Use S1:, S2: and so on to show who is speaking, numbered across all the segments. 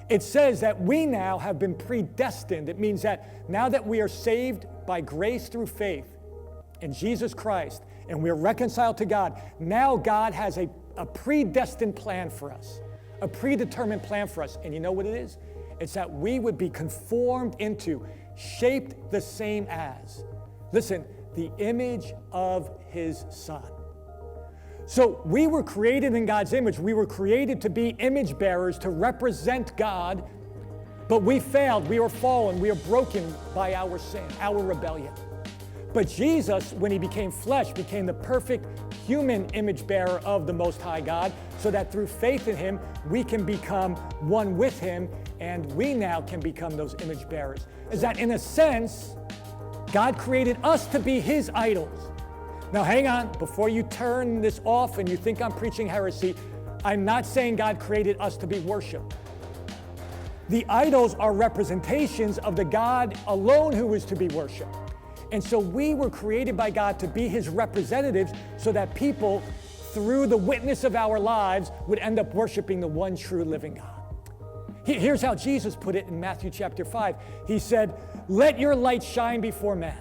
S1: It says that we now have been predestined. It means that now that we are saved by grace through faith in Jesus Christ and we're reconciled to God, now God has a predestined plan for us, a predetermined plan for us. And you know what it is? It's that we would be conformed into, shaped the same as, listen, the image of His Son. So we were created in God's image. We were created to be image bearers, to represent God, but we failed. We were fallen. We are broken by our sin, our rebellion. But Jesus, when He became flesh, became the perfect human image bearer of the Most High God, so that through faith in Him, we can become one with Him, and we now can become those image bearers. Is that in a sense, God created us to be His idols. Now hang on, before you turn this off and you think I'm preaching heresy, I'm not saying God created us to be worshiped. The idols are representations of the God alone who is to be worshiped. And so we were created by God to be His representatives so that people, through the witness of our lives, would end up worshiping the one true living God. Here's how Jesus put it in Matthew chapter 5. He said, "Let your light shine before men.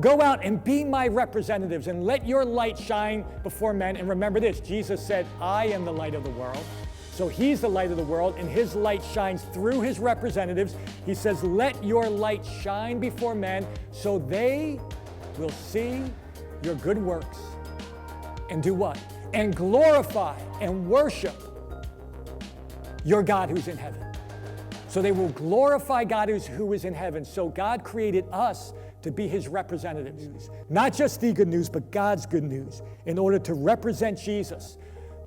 S1: Go out and be my representatives and let your light shine before men." And remember this, Jesus said, "I am the light of the world." So He's the light of the world, and His light shines through His representatives. He says, "Let your light shine before men so they will see your good works." And do what? And glorify and worship your God who's in heaven. So they will glorify God who is in heaven. So God created us to be His representatives. Not just the good news, but God's good news, in order to represent Jesus,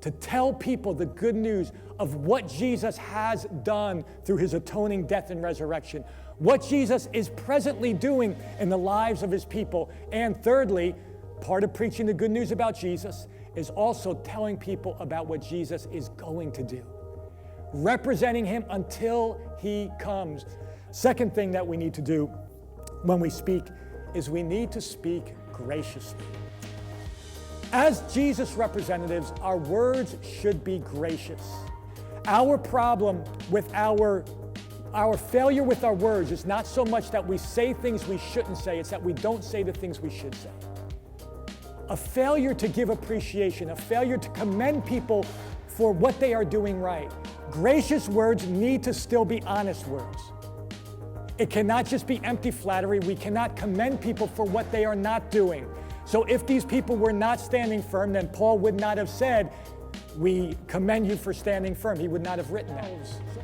S1: to tell people the good news of what Jesus has done through His atoning death and resurrection, what Jesus is presently doing in the lives of His people. And thirdly, part of preaching the good news about Jesus is also telling people about what Jesus is going to do, representing Him until He comes. Second thing that we need to do when we speak is we need to speak graciously. As Jesus representatives, our words should be gracious. Our problem with our failure with our words is not so much that we say things we shouldn't say, it's that we don't say the things we should say. A failure to give appreciation, a failure to commend people for what they are doing right. Gracious words need to still be honest words. It cannot just be empty flattery. We cannot commend people for what they are not doing. So if these people were not standing firm, then Paul would not have said, "We commend you for standing firm." He would not have written that.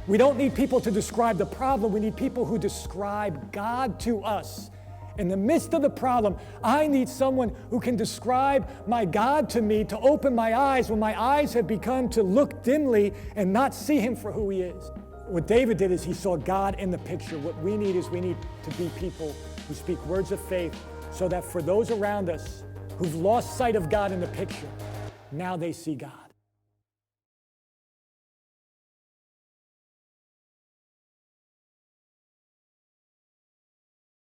S1: We don't need people to describe the problem. We need people who describe God to us. In the midst of the problem, I need someone who can describe my God to me, to open my eyes when my eyes have begun to look dimly and not see Him for who He is. What David did is he saw God in the picture. What we need is we need to be people who speak words of faith so that for those around us who've lost sight of God in the picture, now they see God.